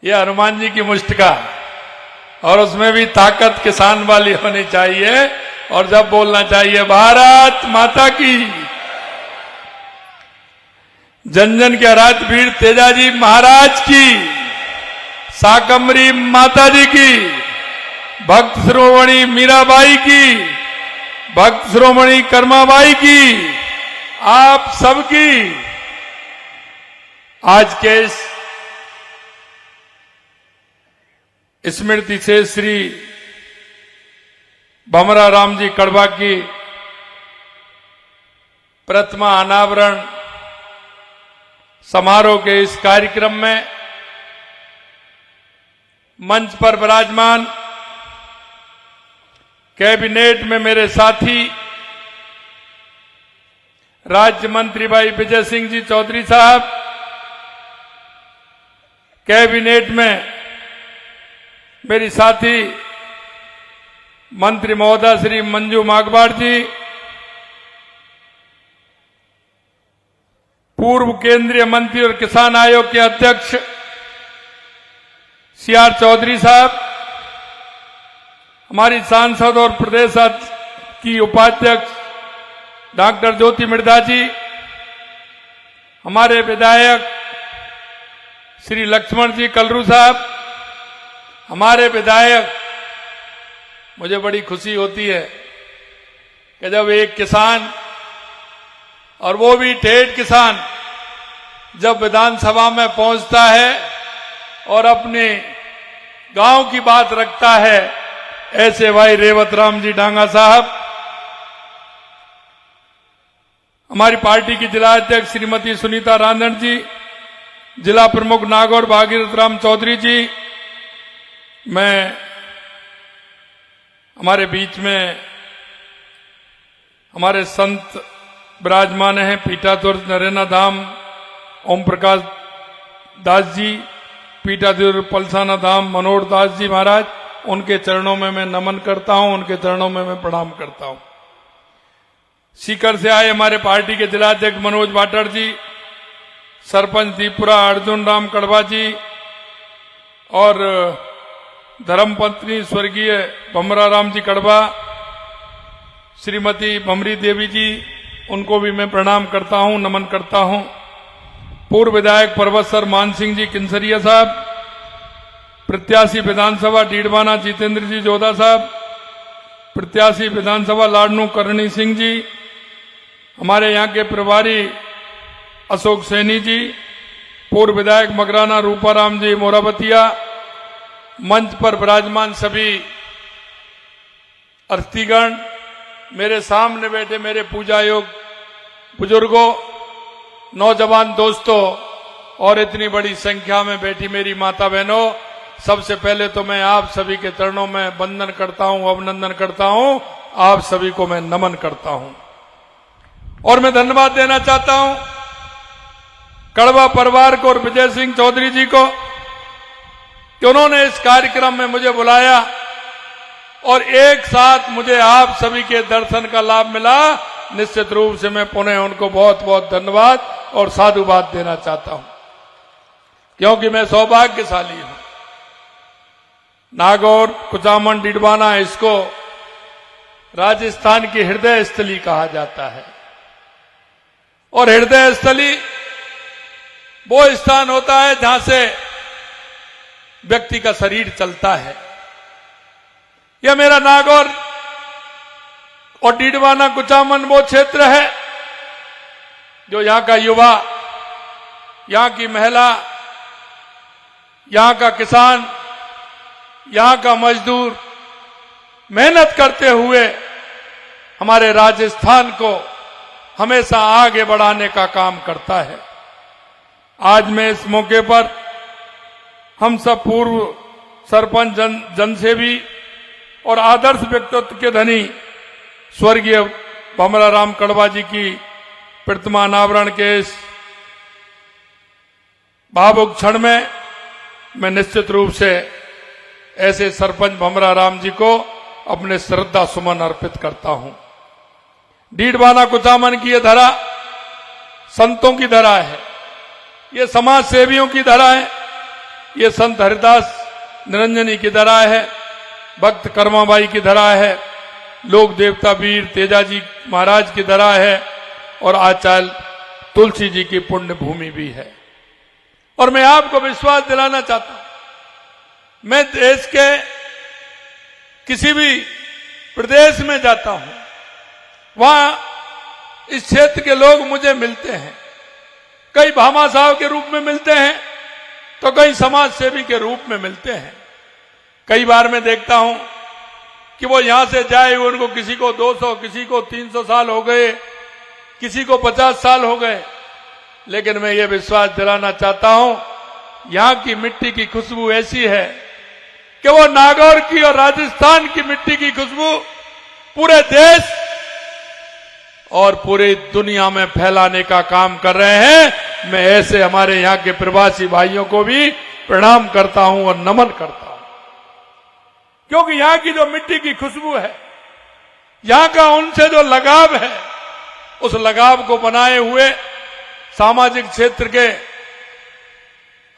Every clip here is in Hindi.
ये हनुमान जी की मुष्ट का, और उसमें भी ताकत किसान वाली होनी चाहिए, और जब बोलना चाहिए भारत माता की, जन जन के आराध्य वीर तेजाजी महाराज की, शाकंभरी माता जी की, भक्त शिरोमणि मीराबाई की, भक्त शिरोमणि कर्माबाई की, आप सबकी आज के इस स्मृति से श्री भमरा राम जी कड़वा की प्रतिमा अनावरण समारोह के इस कार्यक्रम में मंच पर विराजमान कैबिनेट में मेरे साथी राज्य मंत्री भाई विजय सिंह जी चौधरी साहब, कैबिनेट में मेरी साथी मंत्री महोदय श्री मंजू मागवाड़ जी, पूर्व केंद्रीय मंत्री और किसान आयोग के अध्यक्ष सीआर चौधरी साहब, हमारी सांसद और प्रदेश की उपाध्यक्ष डॉक्टर ज्योति मिर्धा जी, हमारे विधायक श्री लक्ष्मण जी कलरू साहब, हमारे विधायक, मुझे बड़ी खुशी होती है कि जब एक किसान, और वो भी ठेठ किसान, जब विधानसभा में पहुंचता है और अपने गांव की बात रखता है, ऐसे भाई रेवत राम जी डांगा साहब, हमारी पार्टी की जिला अध्यक्ष श्रीमती सुनीता रांधन जी, जिला प्रमुख नागौर भागीरथ राम चौधरी जी, मैं हमारे बीच में हमारे संत विराजमान हैं, पीठाधीश नरेना धाम ओम प्रकाश दास जी, पीठाधीश पलसाना धाम मनोहर दास जी महाराज, उनके चरणों में मैं नमन करता हूं, उनके चरणों में मैं प्रणाम करता हूं। सीकर से आए हमारे पार्टी के जिलाध्यक्ष मनोज वाटर जी, सरपंच दीपुरा अर्जुन राम कड़वा जी, और धर्मपत्नी स्वर्गीय भमरा राम जी कड़वा, श्रीमती भमरी देवी जी, उनको भी मैं प्रणाम करता हूं, नमन करता हूं। पूर्व विधायक परबतसर मान सिंह जी किन्सरिया साहब, प्रत्याशी विधानसभा डीडवाना जितेंद्र जी जोधा साहब, प्रत्याशी विधानसभा लाडनू करणी सिंह जी, हमारे यहाँ के प्रभारी अशोक सैनी जी, पूर्व विधायक मगराना रूपाराम जी मोराबतिया, मंच पर विराजमान सभी अतिथिगण, मेरे सामने बैठे मेरे पूजा योग बुजुर्गों, नौजवान दोस्तों, और इतनी बड़ी संख्या में बैठी मेरी माता बहनों, सबसे पहले तो मैं आप सभी के चरणों में वंदन करता हूं, अभिनंदन करता हूं, आप सभी को मैं नमन करता हूं। और मैं धन्यवाद देना चाहता हूं कड़वा परिवार को और विजय सिंह चौधरी जी को कि उन्होंने इस कार्यक्रम में मुझे बुलाया और एक साथ मुझे आप सभी के दर्शन का लाभ मिला। निश्चित रूप से मैं पुनः उनको बहुत बहुत धन्यवाद और साधुवाद देना चाहता हूं, क्योंकि मैं सौभाग्यशाली हूं। नागौर कुचामन डिडवाना, इसको राजस्थान की हृदय स्थली कहा जाता है, और हृदय स्थली वो स्थान होता है जहां से व्यक्ति का शरीर चलता है। यह मेरा नागौर और डीडवाना कुचामन वो क्षेत्र है जो यहां का युवा, यहां की महिला, यहां का किसान, यहां का मजदूर मेहनत करते हुए हमारे राजस्थान को हमेशा आगे बढ़ाने का काम करता है। आज मैं इस मौके पर हम सब पूर्व सरपंच, जनसेवी और आदर्श व्यक्तित्व के धनी स्वर्गीय भमरा राम कड़वा जी की प्रतिमा अनावरण के इस भावुक क्षण में मैं निश्चित रूप से ऐसे सरपंच भमरा राम जी को अपने श्रद्धा सुमन अर्पित करता हूं। डीडवाना कुचामन की यह धरा संतों की धरा है, ये समाज सेवियों की धरा है, ये संत हरिदास निरंजनी की धरा है, भक्त कर्माबाई की धरा है, लोक देवता वीर तेजाजी महाराज की धरा है और आचार्य तुलसी जी की पुण्य भूमि भी है। और मैं आपको विश्वास दिलाना चाहता हूं, मैं देश के किसी भी प्रदेश में जाता हूं, वहां इस क्षेत्र के लोग मुझे मिलते हैं, कई भामाशाह के रूप में मिलते हैं तो कई समाज सेवी के रूप में मिलते हैं। कई बार मैं देखता हूं कि वो यहां से जाए, उनको किसी को 200, किसी को 300 साल हो गए, किसी को 50 साल हो गए, लेकिन मैं ये विश्वास दिलाना चाहता हूं, यहां की मिट्टी की खुशबू ऐसी है कि वो नागौर की और राजस्थान की मिट्टी की खुशबू पूरे देश और पूरी दुनिया में फैलाने का काम कर रहे हैं। मैं ऐसे हमारे यहां के प्रवासी भाइयों को भी प्रणाम करता हूं और नमन करता हूं, क्योंकि यहां की जो मिट्टी की खुशबू है, यहां का उनसे जो लगाव है, उस लगाव को बनाए हुए सामाजिक क्षेत्र के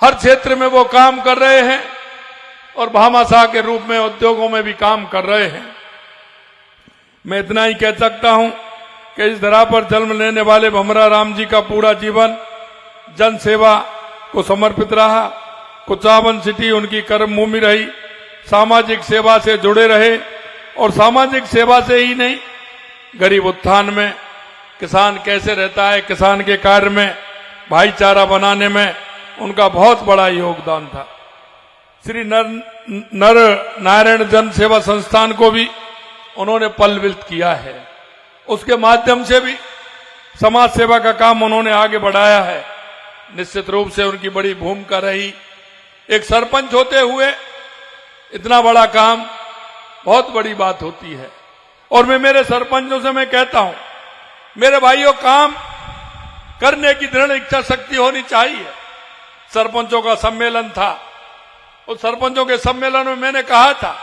हर क्षेत्र में वो काम कर रहे हैं और भामाशाह के रूप में उद्योगों में भी काम कर रहे हैं। मैं इतना ही कह सकता हूं कि इस धरा पर जन्म लेने वाले भमरा राम जी का पूरा जीवन जन सेवा को समर्पित रहा। कुचावन सिटी उनकी कर्म भूमि रही, सामाजिक सेवा से जुड़े रहे और सामाजिक सेवा से ही नहीं, गरीब उत्थान में, किसान कैसे रहता है, किसान के कार्य में, भाईचारा बनाने में उनका बहुत बड़ा योगदान था। श्री नर नारायण जन सेवा संस्थान को भी उन्होंने पल्लवित किया है, उसके माध्यम से भी समाज सेवा का काम उन्होंने आगे बढ़ाया है। निश्चित रूप से उनकी बड़ी भूमिका रही। एक सरपंच होते हुए इतना बड़ा काम बहुत बड़ी बात होती है। और मैं मेरे सरपंचों से मैं कहता हूं, मेरे भाइयों, काम करने की दृढ़ इच्छा शक्ति होनी चाहिए। सरपंचों का सम्मेलन था, उस सरपंचों के सम्मेलन में मैंने कहा था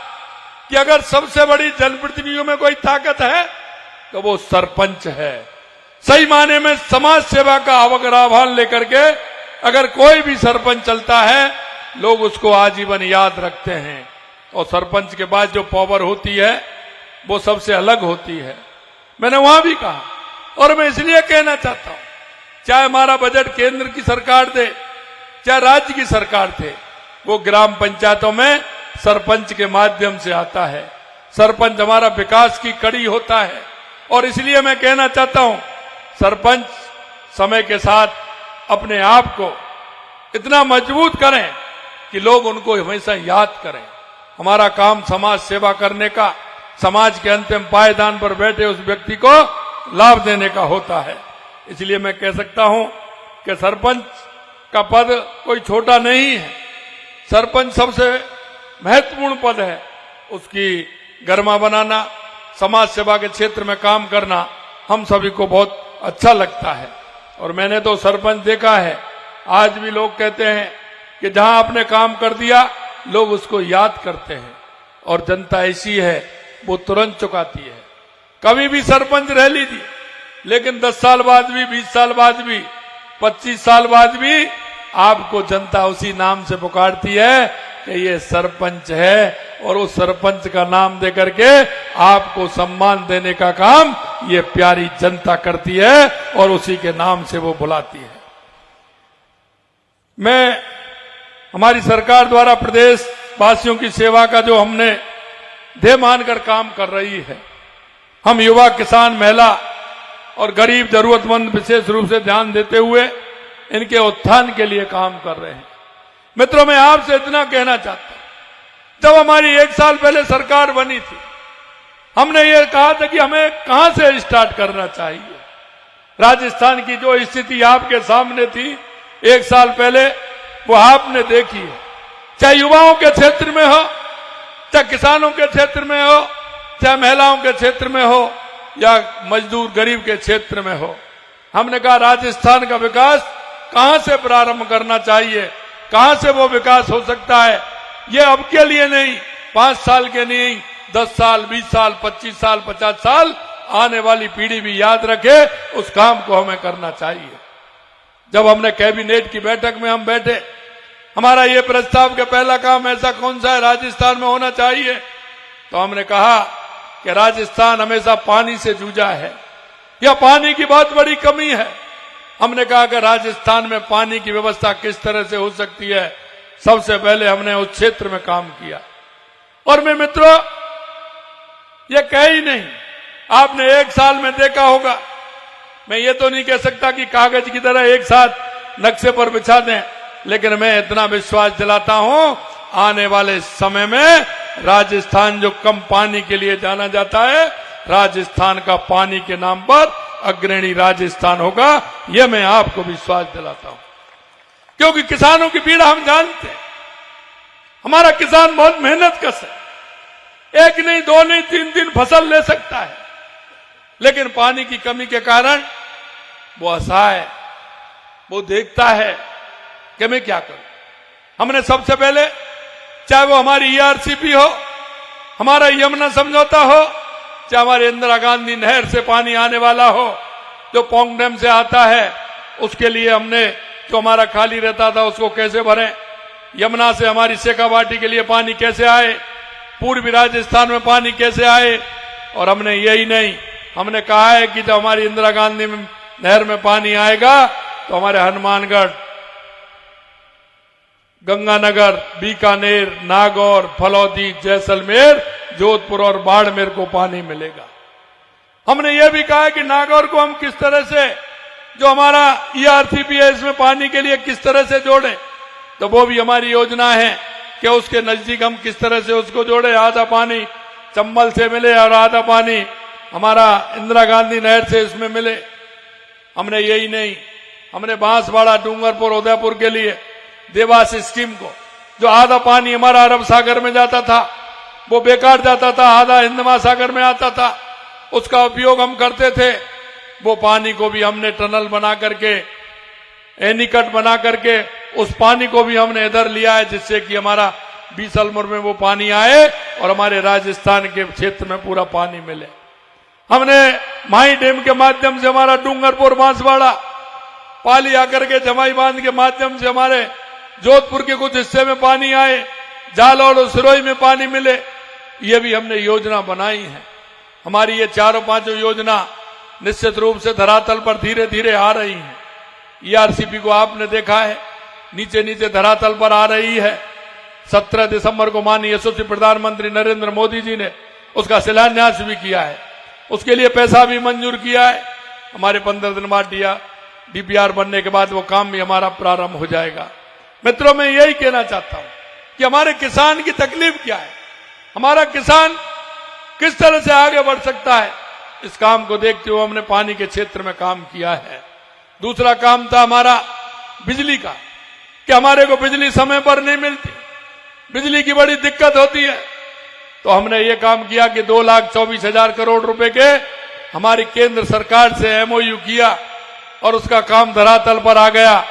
कि अगर सबसे बड़ी जनप्रतिनिधियों में कोई ताकत है तो वो सरपंच है। सही माने में समाज सेवा का अवग्राभान लेकर के अगर कोई भी सरपंच चलता है, लोग उसको आजीवन याद रखते हैं। और सरपंच के बाद जो पावर होती है वो सबसे अलग होती है। मैंने वहां भी कहा, और मैं इसलिए कहना चाहता हूं, चाहे हमारा बजट केंद्र की सरकार दे, चाहे राज्य की सरकार थे, वो ग्राम पंचायतों में सरपंच के माध्यम से आता है। सरपंच हमारा विकास की कड़ी होता है। और इसलिए मैं कहना चाहता हूं, सरपंच समय के साथ अपने आप को इतना मजबूत करें कि लोग उनको हमेशा याद करें। हमारा काम समाज सेवा करने का, समाज के अंतिम पायदान पर बैठे उस व्यक्ति को लाभ देने का होता है। इसलिए मैं कह सकता हूं कि सरपंच का पद कोई छोटा नहीं है। सरपंच सबसे महत्वपूर्ण पद है। उसकी गरिमा बनाना, समाज सेवा के क्षेत्र में काम करना हम सभी को बहुत अच्छा लगता है। और मैंने तो सरपंच देखा है, आज भी लोग कहते हैं कि जहां आपने काम कर दिया लोग उसको याद करते हैं। और जनता ऐसी है, वो तुरंत चुकाती है। कभी भी सरपंच रह लीजिए, लेकिन 10 साल बाद भी, 20 साल बाद भी, 25 साल बाद भी आपको जनता उसी नाम से पुकारती है कि ये सरपंच है। और उस सरपंच का नाम देकर के आपको सम्मान देने का काम ये प्यारी जनता करती है और उसी के नाम से वो बुलाती है। मैं हमारी सरकार द्वारा प्रदेश वासियों की सेवा का जो हमने ध्येय मानकर काम कर रही है, हम युवा, किसान, महिला और गरीब जरूरतमंद विशेष रूप से ध्यान देते हुए इनके उत्थान के लिए काम कर रहे हैं। मित्रों, मैं आपसे इतना कहना चाहता हूं, जब हमारी 1 साल पहले सरकार बनी थी, हमने ये कहा था कि हमें कहां से स्टार्ट करना चाहिए। राजस्थान की जो स्थिति आपके सामने थी 1 साल पहले, वो आपने देखी है। चाहे युवाओं के क्षेत्र में हो, चाहे किसानों के क्षेत्र में हो, चाहे महिलाओं के क्षेत्र में हो, या मजदूर गरीब के क्षेत्र में हो। हमने कहा राजस्थान का विकास कहां से प्रारंभ करना चाहिए, कहां से वो विकास हो सकता है। ये अब के लिए नहीं, 5 साल के नहीं, 10 साल, 20 साल, 25 साल, 50 साल, आने वाली पीढ़ी भी याद रखे, उस काम को हमें करना चाहिए। जब हमने कैबिनेट की बैठक में हम बैठे, हमारा ये प्रस्ताव के पहला काम ऐसा कौन सा है राजस्थान में होना चाहिए, तो हमने कहा कि राजस्थान हमेशा पानी से जूझा है, या पानी की बहुत बड़ी कमी है। हमने कहा कि राजस्थान में पानी की व्यवस्था किस तरह से हो सकती है। सबसे पहले हमने उस क्षेत्र में काम किया। और मैं मित्रों ये कह ही नहीं, आपने एक साल में देखा होगा, मैं ये तो नहीं कह सकता कि कागज की तरह एक साथ नक्शे पर बिछा दें, लेकिन मैं इतना विश्वास दिलाता हूं आने वाले समय में राजस्थान जो कम पानी के लिए जाना जाता है, राजस्थान का पानी के नाम पर अग्रणी राजस्थान होगा, यह मैं आपको विश्वास दिलाता हूं। क्योंकि किसानों की पीड़ा हम जानते हैं। हमारा किसान बहुत मेहनत कश है, एक नहीं दो नहीं तीन फसल ले सकता है, लेकिन पानी की कमी के कारण वो असहाय, वो देखता है कि मैं क्या करूं। हमने सबसे पहले, चाहे वो हमारी ईआरसीपी हो, हमारा यमुना समझौता हो, चाहे हमारे इंदिरा गांधी नहर से पानी आने वाला हो जो पोंग डैम से आता है, उसके लिए हमने जो हमारा खाली रहता था उसको कैसे भरें, यमुना से हमारी शेखावाटी के लिए पानी कैसे आए, पूर्वी राजस्थान में पानी कैसे आए। और हमने यही नहीं, हमने कहा है कि जब हमारी इंदिरा गांधी नहर में पानी आएगा तो हमारे हनुमानगढ़, गंगानगर, बीकानेर, नागौर, फलौदी, जैसलमेर, जोधपुर और बाड़मेर को पानी मिलेगा। हमने यह भी कहा कि नागौर को हम किस तरह से, जो हमारा ईआरसीपी है, इसमें पानी के लिए किस तरह से जोड़े, तो वो भी हमारी योजना है कि उसके नजदीक हम किस तरह से उसको जोड़े। आधा पानी चंबल से मिले और आधा पानी हमारा इंदिरा गांधी नहर से इसमें मिले। हमने यही नहीं, हमने बांसवाड़ा, डूंगरपुर, उदयपुर के लिए देवास स्कीम को, जो आधा पानी हमारा अरब सागर में जाता था वो बेकार जाता था, आधा हिंद महासागर में आता था, उसका उपयोग हम करते थे। वो पानी को भी हमने टनल बना करके, एनीकट बना करके उस पानी को भी हमने इधर लिया है, जिससे कि हमारा बीसलपुर में वो पानी आए और हमारे राजस्थान के क्षेत्र में पूरा पानी मिले। हमने माही डैम के माध्यम से हमारा डूंगरपुर, बांसवाड़ा, पाली आकर के जमाई बांध के माध्यम से हमारे जोधपुर के कुछ हिस्से में पानी आए, जालौर और सिरोही में पानी मिले। ये भी हमने योजना बनाई है। हमारी ये चारों पांचों योजना निश्चित रूप से धरातल पर धीरे धीरे आ रही है। ईआरसीपी को आपने देखा है, नीचे नीचे धरातल पर आ रही है। 17 दिसंबर को माननीय यशस्वी प्रधानमंत्री नरेंद्र मोदी जी ने उसका शिलान्यास भी किया है, उसके लिए पैसा भी मंजूर किया है। हमारे 15 दिन बाद डीपीआर बनने के बाद वो काम भी हमारा प्रारंभ हो जाएगा। मित्रों, मैं यही कहना चाहता हूं कि हमारे किसान की तकलीफ क्या है, हमारा किसान किस तरह से आगे बढ़ सकता है, इस काम को देखते हुए हमने पानी के क्षेत्र में काम किया है। दूसरा काम था हमारा बिजली का, कि हमारे को बिजली समय पर नहीं मिलती, बिजली की बड़ी दिक्कत होती है। तो हमने ये काम किया कि 2,24,000 करोड़ रुपए के हमारी केंद्र सरकार से एमओयू किया और उसका काम धरातल पर आ गया।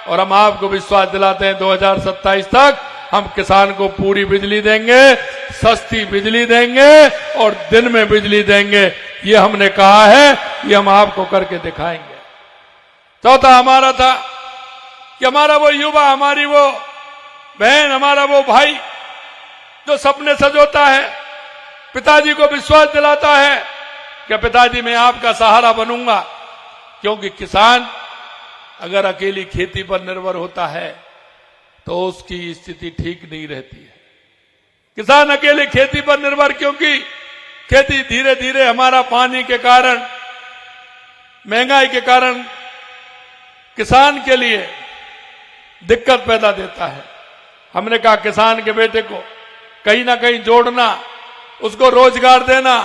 और हम आपको विश्वास दिलाते हैं 2027 तक हम किसान को पूरी बिजली देंगे, सस्ती बिजली देंगे और दिन में बिजली देंगे। ये हमने कहा है, ये हम आपको करके दिखाएंगे। चौथा हमारा था कि हमारा वो युवा, हमारी वो बहन, हमारा वो भाई जो सपने सजोता है, पिताजी को विश्वास दिलाता है कि पिताजी मैं आपका सहारा बनूंगा। क्योंकि किसान अगर अकेली खेती पर निर्भर होता है तो उसकी स्थिति ठीक नहीं रहती है। किसान अकेले खेती पर निर्भर, क्योंकि खेती धीरे धीरे हमारा पानी के कारण, महंगाई के कारण किसान के लिए दिक्कत पैदा देता है। हमने कहा किसान के बेटे को कहीं ना कहीं जोड़ना, उसको रोजगार देना,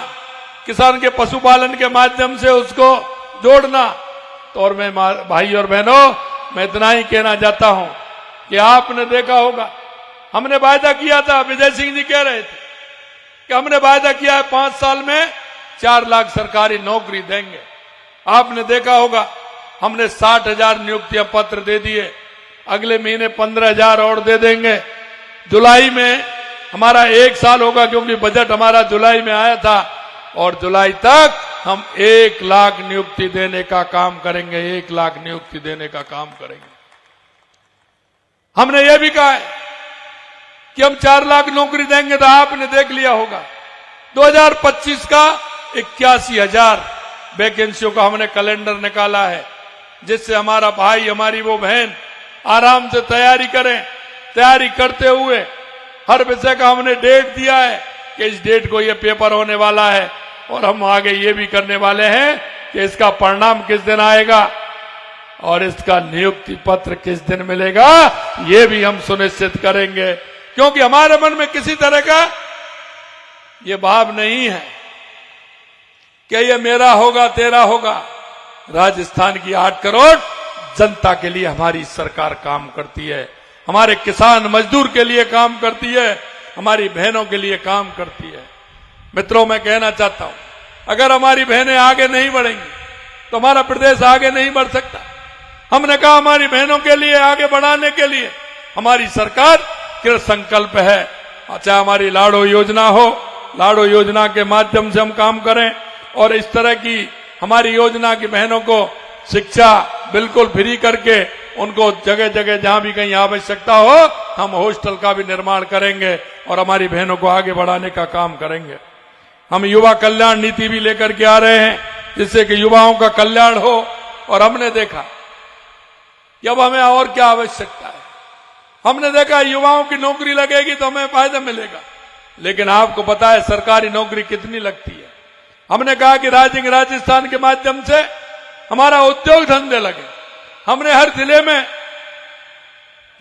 किसान के पशुपालन के माध्यम से उसको जोड़ना। तो और मैं भाई और बहनों, मैं इतना ही कहना चाहता हूं कि आपने देखा होगा, हमने वायदा किया था, विजय सिंह जी कह रहे थे कि हमने वायदा किया है 5 साल में 4 लाख सरकारी नौकरी देंगे। आपने देखा होगा हमने 60,000 नियुक्तियां पत्र दे दिए, अगले महीने 15,000 और दे देंगे। जुलाई में हमारा 1 साल होगा, क्योंकि बजट हमारा जुलाई में आया था, और जुलाई तक हम 1 लाख नियुक्ति देने का काम करेंगे, 1 लाख नियुक्ति देने का काम करेंगे। हमने यह भी कहा है कि हम 4 लाख नौकरी देंगे, तो आपने देख लिया होगा 2025 का 81,000 वैकेंसियों का हमने कैलेंडर निकाला है, जिससे हमारा भाई हमारी वो बहन आराम से तैयारी करें। तैयारी करते हुए हर विषय का हमने डेट दिया है कि इस डेट को ये पेपर होने वाला है, और हम आगे ये भी करने वाले हैं कि इसका परिणाम किस दिन आएगा और इसका नियुक्ति पत्र किस दिन मिलेगा, ये भी हम सुनिश्चित करेंगे। क्योंकि हमारे मन में किसी तरह का ये भाव नहीं है कि ये मेरा होगा तेरा होगा। राजस्थान की 8 करोड़ जनता के लिए हमारी सरकार काम करती है, हमारे किसान मजदूर के लिए काम करती है, हमारी बहनों के लिए काम करती है। मित्रों, मैं कहना चाहता हूं, अगर हमारी बहनें आगे नहीं बढ़ेंगी तो हमारा प्रदेश आगे नहीं बढ़ सकता। हमने कहा हमारी बहनों के लिए आगे बढ़ाने के लिए हमारी सरकार कृत संकल्प है। चाहे हमारी लाडो योजना हो, लाडो योजना के माध्यम से हम काम करें, और इस तरह की हमारी योजना की बहनों को शिक्षा बिल्कुल फ्री करके उनको जगह जगह जहां भी कहीं आवश्यकता हो हम हॉस्टल का भी निर्माण करेंगे और हमारी बहनों को आगे बढ़ाने का काम करेंगे। हम युवा कल्याण नीति भी लेकर के आ रहे हैं, जिससे कि युवाओं का कल्याण हो। और हमने देखा कि अब हमें और क्या आवश्यकता है। हमने देखा युवाओं की नौकरी लगेगी तो हमें फायदा मिलेगा, लेकिन आपको पता है सरकारी नौकरी कितनी लगती है। हमने कहा कि राजस्थान के माध्यम से हमारा उद्योग धंधे लगे। हमने हर जिले में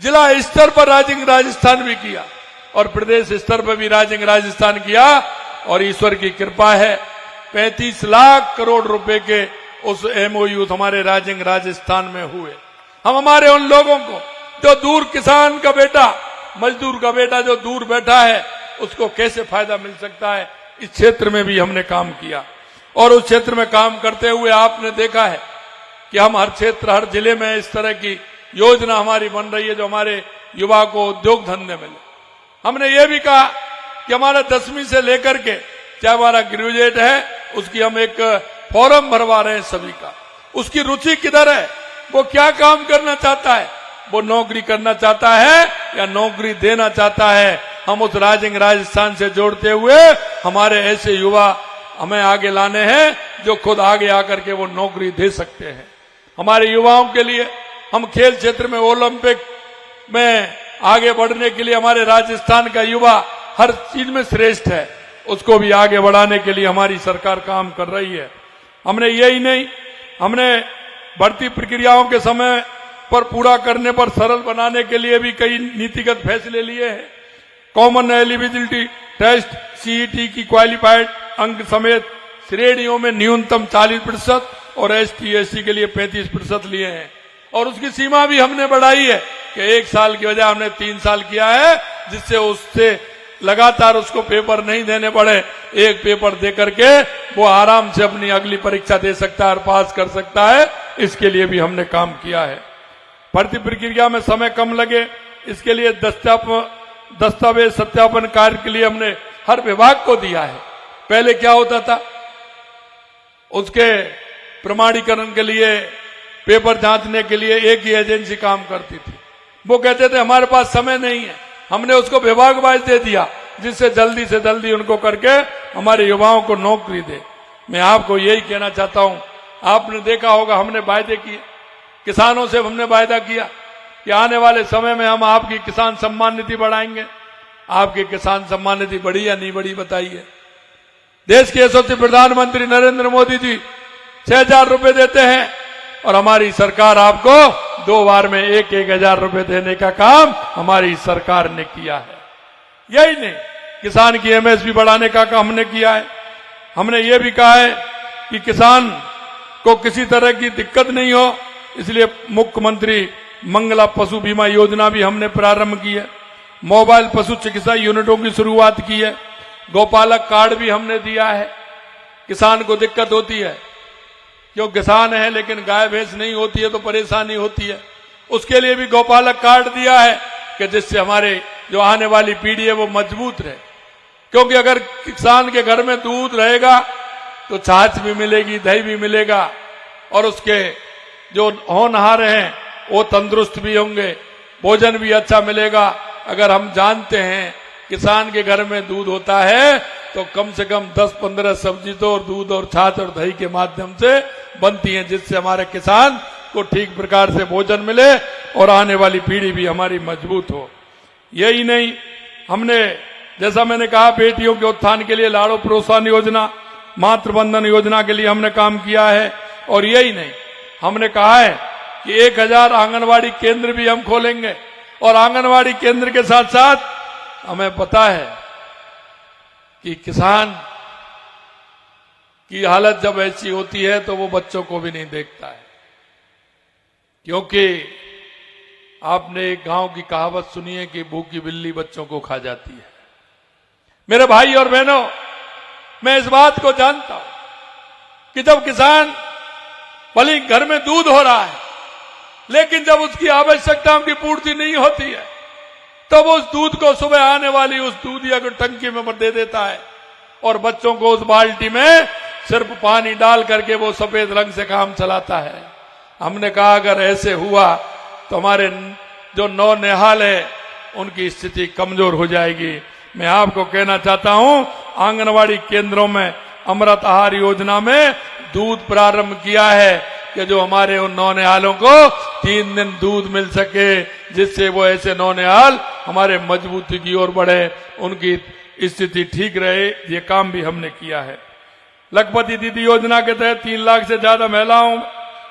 जिला स्तर पर राजस्थान भी किया और प्रदेश स्तर पर भी राजस्थान किया, और ईश्वर की कृपा है 35 लाख करोड़ रुपए के उस MOU हमारे राजस्थान में हुए। हम हमारे उन लोगों को जो दूर किसान का बेटा, मजदूर का बेटा जो दूर बैठा है, उसको कैसे फायदा मिल सकता है, इस क्षेत्र में भी हमने काम किया। और उस क्षेत्र में काम करते हुए आपने देखा है कि हम हर क्षेत्र, हर जिले में इस तरह की योजना हमारी बन रही है जो हमारे युवा को उद्योग धंधे मिले। हमने ये भी कहा कि हमारा 10वीं से लेकर के चाहे हमारा ग्रेजुएट है, उसकी हम एक फॉर्म भरवा रहे हैं सभी का। उसकी रुचि किधर है, वो क्या काम करना चाहता है, वो नौकरी करना चाहता है या नौकरी देना चाहता है। हम उस राजस्थान से जोड़ते हुए हमारे ऐसे युवा हमें आगे लाने हैं जो खुद आगे आकर के वो नौकरी दे सकते हैं। हमारे युवाओं के लिए हम खेल क्षेत्र में ओलंपिक में आगे बढ़ने के लिए हमारे राजस्थान का युवा हर चीज में श्रेष्ठ है, उसको भी आगे बढ़ाने के लिए हमारी सरकार काम कर रही है। हमने यही नहीं, हमने भर्ती प्रक्रियाओं के समय पर पूरा करने पर सरल बनाने के लिए भी कई नीतिगत फैसले लिए हैं। कॉमन एलिजिबिलिटी टेस्ट CET की क्वालिफाइड अंक समेत श्रेणियों में न्यूनतम 40% और ST/SC के लिए 35% लिए हैं। और उसकी सीमा भी हमने बढ़ाई है कि 1 साल की वजह हमने 3 साल किया है, जिससे उससे लगातार उसको पेपर नहीं देने पड़े। एक पेपर दे करके वो आराम से अपनी अगली परीक्षा दे सकता है और पास कर सकता है। इसके लिए भी हमने काम किया है। भर्ती प्रक्रिया में समय कम लगे, इसके लिए दस्तावेज सत्यापन कार्य के लिए हमने हर विभाग को दिया है। पहले क्या होता था, उसके प्रमाणीकरण के लिए, पेपर जांचने के लिए एक ही एजेंसी काम करती थी। वो कहते थे हमारे पास समय नहीं है, हमने उसको विभाग वाइज दे दिया, जिससे जल्दी से जल्दी उनको करके हमारे युवाओं को नौकरी दे। मैं आपको यही कहना चाहता हूं, आपने देखा होगा हमने वायदे किए, किसानों से हमने वायदा किया कि आने वाले समय में हम आपकी किसान सम्मान निधि बढ़ाएंगे। आपकी किसान सम्मान निधि बढ़ी या नहीं बढ़ी बताइए। देश के यशस्वी प्रधानमंत्री नरेंद्र मोदी जी 6,000 रुपए देते हैं और हमारी सरकार आपको 2 बार में 1,000 रुपए देने का काम हमारी सरकार ने किया है। यही नहीं, किसान की MSP बढ़ाने का काम हमने किया है। हमने ये भी कहा है कि किसान को किसी तरह की दिक्कत नहीं हो, इसलिए मुख्यमंत्री मंगला पशु बीमा योजना भी हमने प्रारंभ की है। मोबाइल पशु चिकित्सा यूनिटों की शुरुआत की है। गौपालक कार्ड भी हमने दिया है। किसान को दिक्कत होती है, क्यों किसान है लेकिन गाय भैंस नहीं होती है तो परेशानी होती है, उसके लिए भी गौपालक कार्ड दिया है कि जिससे हमारे जो आने वाली पीढ़ी है वो मजबूत रहे। क्योंकि अगर किसान के घर में दूध रहेगा तो छाछ भी मिलेगी, दही भी मिलेगा, और उसके जो होनहार हैं वो तंदुरुस्त भी होंगे, भोजन भी अच्छा मिलेगा। अगर हम जानते हैं किसान के घर में दूध होता है तो कम से कम 10-15 सब्जी तो और दूध और छाछ और दही के माध्यम से बनती है, जिससे हमारे किसान को ठीक प्रकार से भोजन मिले और आने वाली पीढ़ी भी हमारी मजबूत हो। यही नहीं, हमने जैसा मैंने कहा बेटियों के उत्थान के लिए लाड़ो प्रोत्साहन योजना, मातृबंधन योजना के लिए हमने काम किया है। और यही नहीं, हमने कहा है कि 1000 आंगनवाड़ी केंद्र भी हम खोलेंगे। और आंगनवाड़ी केंद्र के साथ साथ हमें पता है कि किसान की हालत जब ऐसी होती है तो वो बच्चों को भी नहीं देखता है, क्योंकि आपने एक गांव की कहावत सुनी है कि भूखी बिल्ली बच्चों को खा जाती है। मेरे भाई और बहनों, मैं इस बात को जानता हूं कि जब किसान भले घर में दूध हो रहा है, लेकिन जब उसकी आवश्यकताओं की पूर्ति नहीं होती है तब उस दूध को सुबह आने वाली उस दूधिया को टंकी में दे देता है और बच्चों को उस बाल्टी में सिर्फ पानी डाल करके वो सफेद रंग से काम चलाता है। हमने कहा अगर ऐसे हुआ तो हमारे जो नौनिहाल है उनकी स्थिति कमजोर हो जाएगी। मैं आपको कहना चाहता हूं, आंगनवाड़ी केंद्रों में अमृत आहार योजना में दूध प्रारंभ किया है कि जो हमारे उन नौनिहालों को 3 दिन दूध मिल सके, जिससे वो ऐसे नौनिहाल हमारे मजबूती की ओर बढ़े, उनकी स्थिति ठीक रहे। ये काम भी हमने किया है। लखपति दीदी योजना के तहत 3 लाख से ज्यादा महिलाओं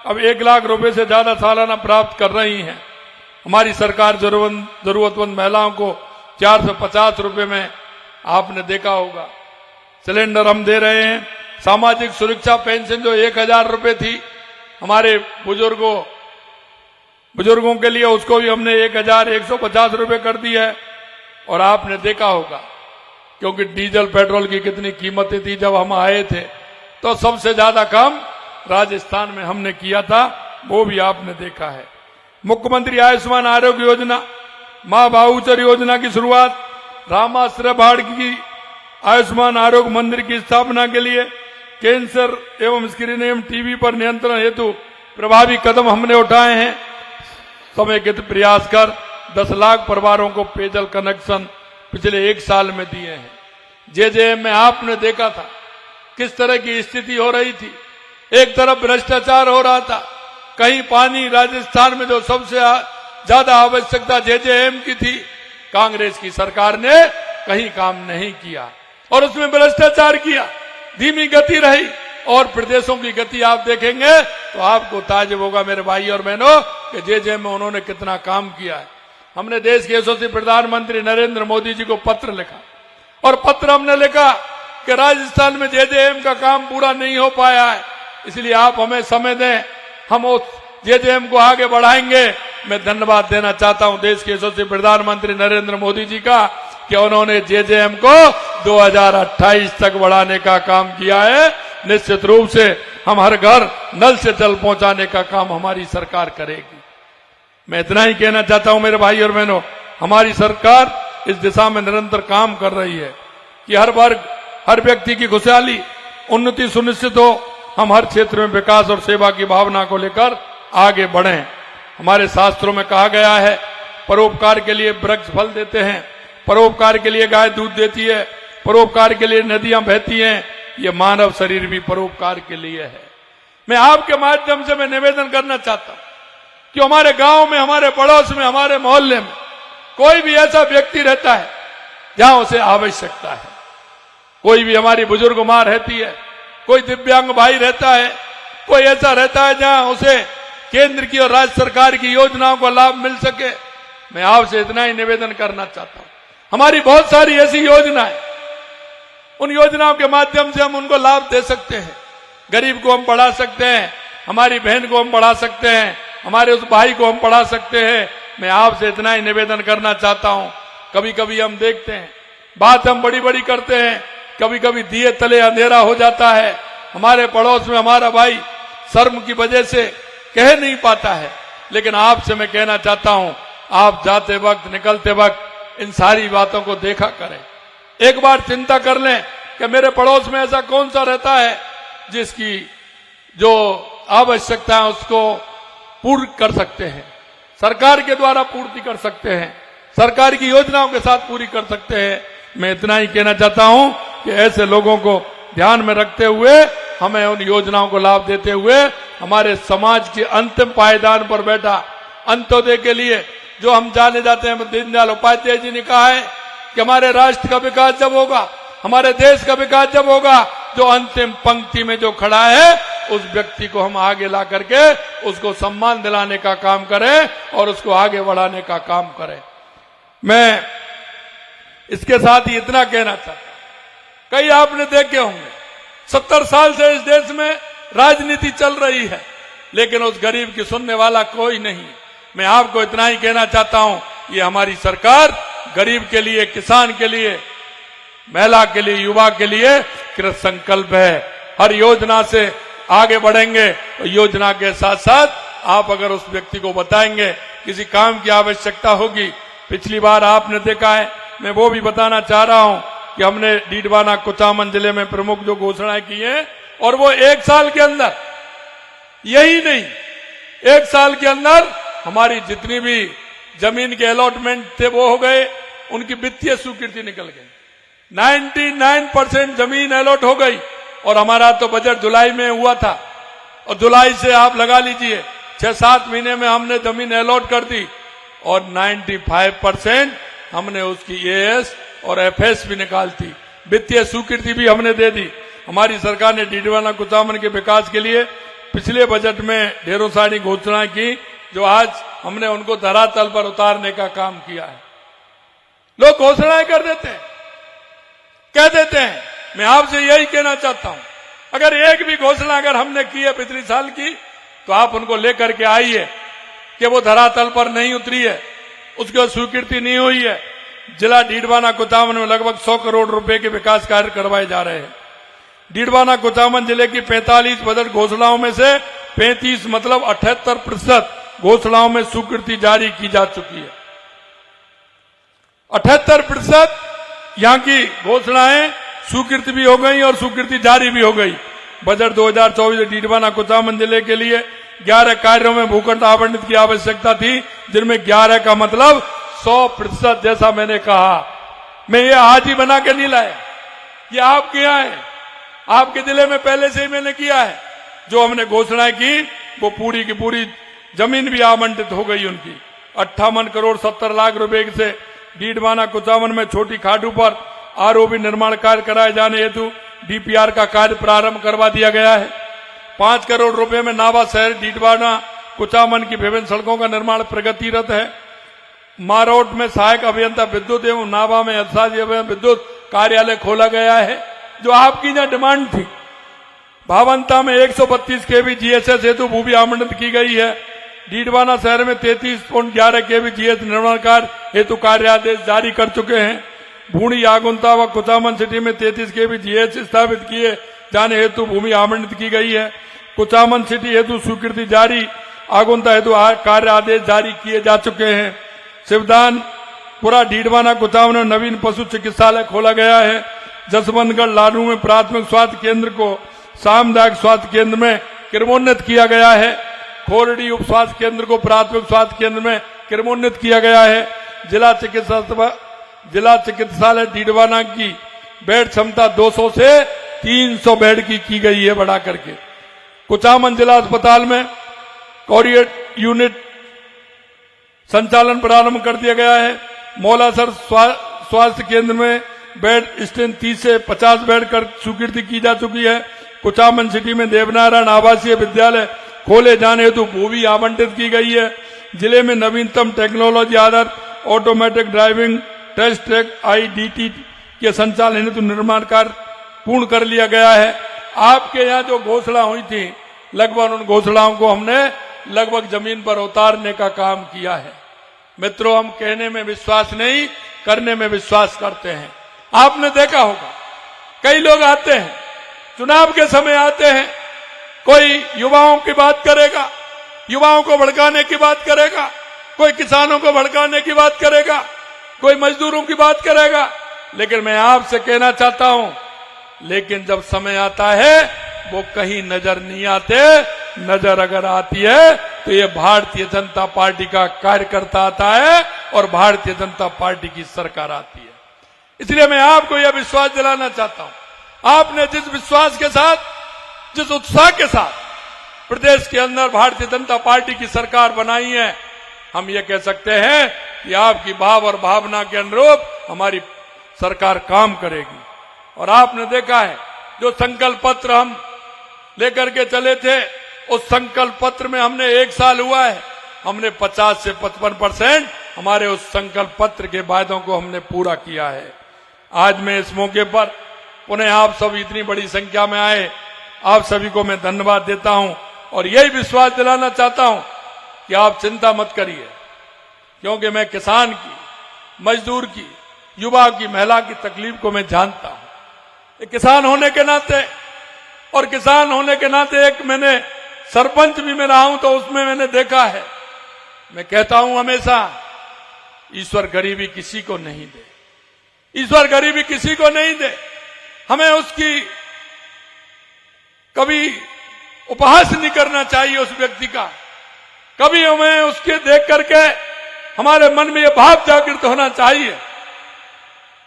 अब 1 लाख रुपए से ज्यादा सालाना प्राप्त कर रही हैं। हमारी सरकार जरूरतमंद महिलाओं को 450 रुपए में, आपने देखा होगा, सिलेंडर हम दे रहे हैं। सामाजिक सुरक्षा पेंशन जो 1000 रुपए थी हमारे बुजुर्गों के लिए, उसको भी हमने 1150 रुपए कर दी है। और आपने देखा होगा, क्योंकि डीजल पेट्रोल की कितनी कीमतें थी जब हम आए थे, तो सबसे ज्यादा काम राजस्थान में हमने किया था, वो भी आपने देखा है। मुख्यमंत्री आयुष्मान आरोग्य योजना, मां बाहुचर योजना की शुरुआत, रामाश्रय बाढ़ की आयुष्मान आरोग्य मंदिर की स्थापना के लिए कैंसर एवं स्क्रीनिंग एवं टीबी पर नियंत्रण हेतु प्रभावी कदम हमने उठाए हैं। समेकित प्रयास कर 10 लाख परिवारों को पेयजल कनेक्शन पिछले 1 साल में दिए हैं। जेजेएम में आपने देखा था किस तरह की स्थिति हो रही थी। एक तरफ भ्रष्टाचार हो रहा था, कहीं पानी, राजस्थान में जो सबसे ज्यादा आवश्यकता जेजेएम की थी, कांग्रेस की सरकार ने कहीं काम नहीं किया और उसमें भ्रष्टाचार किया, धीमी गति रही। और प्रदेशों की गति आप देखेंगे तो आपको ताज्जुब होगा मेरे भाई और बहनों कि जेजेएम में उन्होंने कितना काम किया है। हमने देश के यशस्वी प्रधानमंत्री नरेंद्र मोदी जी को पत्र लिखा और पत्र हमने लिखा कि राजस्थान में जेजेएम का काम पूरा नहीं हो पाया है, इसलिए आप हमें समय दें, हम उस जेजेएम को आगे बढ़ाएंगे। मैं धन्यवाद देना चाहता हूं देश के यशस्वी प्रधानमंत्री नरेंद्र मोदी जी का कि उन्होंने जेजेएम को 2028 तक बढ़ाने का काम किया है। निश्चित रूप से हम हर घर नल से जल पहुंचाने का काम हमारी सरकार करेगी। मैं इतना ही कहना चाहता हूं मेरे भाई और बहनों, हमारी सरकार इस दिशा में निरंतर काम कर रही है कि हर वर्ग, हर व्यक्ति की खुशहाली, उन्नति सुनिश्चित हो। हम हर क्षेत्र में विकास और सेवा की भावना को लेकर आगे बढ़ें। हमारे शास्त्रों में कहा गया है, परोपकार के लिए वृक्ष फल देते हैं, परोपकार के लिए गाय दूध देती है, परोपकार के लिए नदियां बहती हैं, ये मानव शरीर भी परोपकार के लिए है। मैं आपके माध्यम से मैं निवेदन करना चाहता हूं कि हमारे गांव में, हमारे पड़ोस में, हमारे मोहल्ले में कोई भी ऐसा व्यक्ति रहता है जहां उसे आवश्यकता है, कोई भी हमारी बुजुर्ग मां रहती है, कोई दिव्यांग भाई रहता है, कोई ऐसा रहता है जहां उसे केंद्र की और राज्य सरकार की योजनाओं का लाभ मिल सके, मैं आपसे इतना ही निवेदन करना चाहता हूं। हमारी बहुत सारी ऐसी योजनाएं, उन योजनाओं के माध्यम से हम उनको लाभ दे सकते हैं। गरीब को हम पढ़ा सकते हैं, हमारी बहन को हम पढ़ा सकते हैं, हमारे उस भाई को हम पढ़ा सकते हैं। मैं आपसे इतना ही निवेदन करना चाहता हूं, कभी कभी हम देखते हैं बात हम बड़ी बड़ी करते हैं, कभी कभी दिए तले अंधेरा हो जाता है। हमारे पड़ोस में हमारा भाई शर्म की वजह से कह नहीं पाता है, लेकिन आपसे मैं कहना चाहता हूं, आप जाते वक्त, निकलते वक्त इन सारी बातों को देखा करें। एक बार चिंता कर लें कि मेरे पड़ोस में ऐसा कौन सा रहता है जिसकी जो आवश्यकता है उसको पूर्ण कर सकते हैं। सरकार के द्वारा पूर्ति कर सकते हैं, सरकार की योजनाओं के साथ पूरी कर सकते हैं। मैं इतना ही कहना चाहता हूं कि ऐसे लोगों को ध्यान में रखते हुए हमें उन योजनाओं को लाभ देते हुए हमारे समाज के अंतिम पायदान पर बैठा अंत्योदय के लिए जो हम जाने जाते हैं, दीनदयाल उपाध्याय जी ने कहा है कि हमारे राष्ट्र का विकास जब होगा, हमारे देश का विकास जब होगा, जो अंतिम पंक्ति में जो खड़ा है उस व्यक्ति को हम आगे ला करके उसको सम्मान दिलाने का काम करें और उसको आगे बढ़ाने का काम करें। मैं इसके साथ ही इतना कहना चाहता हूं, कई आपने देखे होंगे 70 साल से इस देश में राजनीति चल रही है, लेकिन उस गरीब की सुनने वाला कोई नहीं। मैं आपको इतना ही कहना चाहता हूं, ये हमारी सरकार गरीब के लिए, किसान के लिए, महिला के लिए, युवा के लिए कृत संकल्प है। हर योजना से आगे बढ़ेंगे। योजना के साथ साथ आप अगर उस व्यक्ति को बताएंगे किसी काम की आवश्यकता होगी, पिछली बार आपने देखा है, मैं वो भी बताना चाह रहा हूं कि हमने डीडवाना कुचामन जिले में प्रमुख जो घोषणाएं की हैं, और वो 1 साल के अंदर, यही नहीं 1 साल के अंदर हमारी जितनी भी जमीन के अलॉटमेंट थे वो हो गए, उनकी वित्तीय स्वीकृति निकल गई, 99% जमीन अलॉट हो गई। और हमारा तो बजट जुलाई में हुआ था, और जुलाई से आप लगा लीजिए 6-7 महीने में हमने जमीन अलॉट कर दी, और 95% हमने उसकी एएस और एफएस भी निकाल दी, वित्तीय स्वीकृति भी हमने दे दी। हमारी सरकार ने डीडवाना कुचामन के विकास के लिए पिछले बजट में ढेरों सारी घोषणाएं की, जो आज हमने उनको धरातल पर उतारने का काम किया है। लोग घोषणाएं कर देते हैं, कह देते हैं। मैं आपसे यही कहना चाहता हूं, अगर एक भी घोषणा अगर हमने की है पिछले साल की, तो आप उनको लेकर के आइए कि वो धरातल पर नहीं उतरी है, उसकी स्वीकृति नहीं हुई है। जिला डीडवाना कुचामन में लगभग 100 करोड़ रुपए के विकास कार्य करवाए जा रहे हैं। डीडवाना कुचामन जिले की 45 बजट घोषणाओं में से 35 मतलब 78% घोषणाओं में स्वीकृति जारी की जा चुकी है। 78% यहां की घोषणाएं स्वीकृति भी हो गई और स्वीकृति जारी भी हो गई। बजट 2024 डीडवाना कुचामन जिले के लिए 11 कार्यों में भूखंड आवंटित की आवश्यकता थी, जिनमें 11 का मतलब 100%। जैसा मैंने कहा, मैं ये आज ही बना के नहीं लाया, ये आपके यहाँ है, आपके जिले में पहले से ही मैंने किया है। जो हमने घोषणाएं की वो पूरी की पूरी जमीन भी आवंटित हो गई उनकी। 58 करोड़ 70 लाख रुपए से डीडवाना कुचामन में छोटी खाडू पर आरओबी निर्माण कार्य कराए जाने हेतु डीपीआर का कार्य प्रारंभ करवा दिया गया है। 5 करोड़ रुपए में नावा शहर डीडवाना कुचामन की विभिन्न सड़कों का निर्माण प्रगतिरत है। मारोट में सहायक अभियंता विद्युत एवं नावा में अधिशासी विद्युत कार्यालय खोला गया है, जो आपकी जो डिमांड थी। भावंता में 132 केवी जीएसएस हेतु भूमि आवंटित की गई है। डीडवाना शहर में 33.11 केवी जीएस निर्माण कार्य हेतु कार्यादेश जारी कर चुके हैं। भूणी आगुंता व कुचामन सिटी में 33 केवी जीएस स्थापित किए जाने हेतु भूमि आवंटित की गई है। कुचामन सिटी हेतु स्वीकृति जारी, आगुंता हेतु कार्य आदेश जारी किए जा चुके हैं। शिवदानपुरा डीडवाना कुचामन में नवीन पशु चिकित्सालय खोला गया है। जसवंतगढ़ लाडू में प्राथमिक स्वास्थ्य केंद्र को सामुदायिक स्वास्थ्य केंद्र में क्रमोन्नत किया गया है। खोरडी उप स्वास्थ्य केंद्र को प्राथमिक स्वास्थ्य केंद्र में क्रमोन्नत किया गया है। जिला चिकित्सालय डीडवाना की बेड क्षमता 200 से 300 बेड की गई है बढ़ा करके। कुचामन जिला अस्पताल में कोरियर यूनिट संचालन प्रारंभ कर दिया गया है। मौलासर स्वास्थ्य केंद्र में बेड स्ट्रेंथ 30 से 50 बेड कर स्वीकृति की जा चुकी है। कुचामन सिटी में देवनारायण आवासीय विद्यालय खोले जाने हेतु भूमि आवंटित की गई है। जिले में नवीनतम टेक्नोलॉजी आधारित automatic driving test track IDT के संचालन हेतु निर्माण कार्य पूर्ण कर लिया गया है। आपके यहाँ जो घोषणा हुई थी, लगभग उन घोषणाओं को हमने लगभग जमीन पर उतारने का काम किया है। मित्रों, हम कहने में विश्वास नहीं, करने में विश्वास करते हैं। आपने देखा होगा, कई लोग आते हैं, चुनाव के समय आते हैं, कोई युवाओं की बात करेगा, युवाओं को भड़काने की बात करेगा, कोई किसानों को भड़काने की बात करेगा, कोई मजदूरों की बात करेगा। लेकिन मैं आपसे कहना चाहता हूं, लेकिन जब समय आता है वो कहीं नजर नहीं आते। नजर अगर आती है तो ये भारतीय जनता पार्टी का कार्यकर्ता आता है और भारतीय जनता पार्टी की सरकार आती है। इसलिए मैं आपको यह विश्वास दिलाना चाहता हूं, आपने जिस विश्वास के साथ, जिस उत्साह के साथ प्रदेश के अंदर भारतीय जनता पार्टी की सरकार बनाई है, हम ये कह सकते हैं कि आपकी भाव और भावना के अनुरूप हमारी सरकार काम करेगी। और आपने देखा है जो संकल्प पत्र हम लेकर के चले थे, उस संकल्प पत्र में हमने 1 साल हुआ है, हमने 50 से 55% हमारे उस संकल्प पत्र के वायदों को हमने पूरा किया है। आज मैं इस मौके पर पुनः आप सब इतनी बड़ी संख्या में आए, आप सभी को मैं धन्यवाद देता हूं और यही विश्वास दिलाना चाहता हूं कि आप चिंता मत करिए, क्योंकि मैं किसान की, मजदूर की, युवा की, महिला की तकलीफ को मैं जानता हूं। एक किसान होने के नाते और किसान होने के नाते एक मैंने सरपंच भी मैं रहा हूं, तो उसमें मैंने देखा है, मैं कहता हूं हमेशा, ईश्वर गरीबी किसी को नहीं दे, ईश्वर गरीबी किसी को नहीं दे। हमें उसकी कभी उपहास नहीं करना चाहिए उस व्यक्ति का, कभी हमें उसके देख करके हमारे मन में यह भाव जागृत होना चाहिए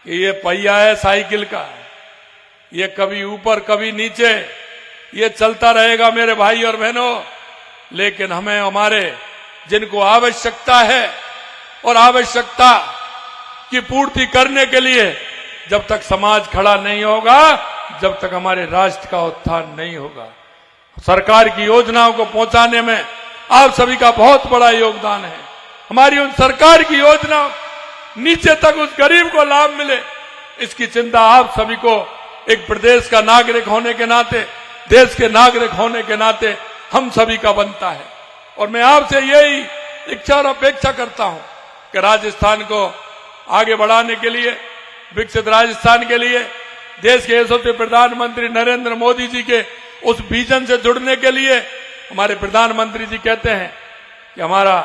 कि ये पहिया है साइकिल का, ये कभी ऊपर कभी नीचे, ये चलता रहेगा मेरे भाई और बहनों। लेकिन हमें हमारे जिनको आवश्यकता है और आवश्यकता की पूर्ति करने के लिए जब तक समाज खड़ा नहीं होगा, जब तक हमारे राष्ट्र का उत्थान नहीं होगा। सरकार की योजनाओं को पहुंचाने में आप सभी का बहुत बड़ा योगदान है। हमारी उन सरकार की योजना नीचे तक उस गरीब को लाभ मिले, इसकी चिंता आप सभी को एक प्रदेश का नागरिक होने के नाते, देश के नागरिक होने के नाते हम सभी का बनता है। और मैं आपसे यही इच्छा और अपेक्षा करता हूं कि राजस्थान को आगे बढ़ाने के लिए, विकसित राजस्थान के लिए, देश के यशस्वी प्रधानमंत्री नरेंद्र मोदी जी के उस विजन से जुड़ने के लिए हमारे प्रधानमंत्री जी कहते हैं कि हमारा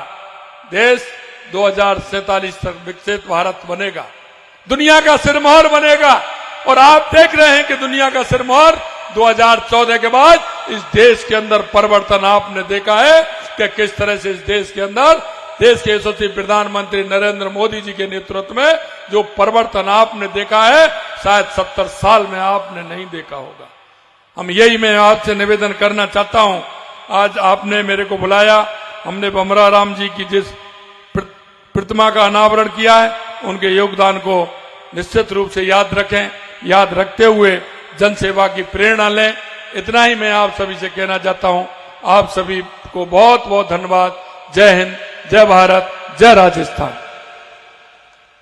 देश 2047 तक विकसित भारत बनेगा, दुनिया का सिरमौर बनेगा। और आप देख रहे हैं कि दुनिया का सिरमौर 2014 के बाद इस देश के अंदर परिवर्तन आपने देखा है कि किस तरह से इस देश के अंदर देश के यशस्वी प्रधानमंत्री नरेंद्र मोदी जी के नेतृत्व में जो परिवर्तन आपने देखा है, शायद 70 साल में आपने नहीं देखा होगा। हम यही मैं आपसे निवेदन करना चाहता हूं। आज आपने मेरे को बुलाया, हमने बमरा राम जी की जिस प्रतिमा का अनावरण किया है, उनके योगदान को निश्चित रूप से याद रखें, याद रखते हुए जनसेवा की प्रेरणा लें। इतना ही मैं आप सभी से कहना चाहता हूं। आप सभी को बहुत बहुत धन्यवाद। जय हिंद, जय भारत, जय राजस्थान।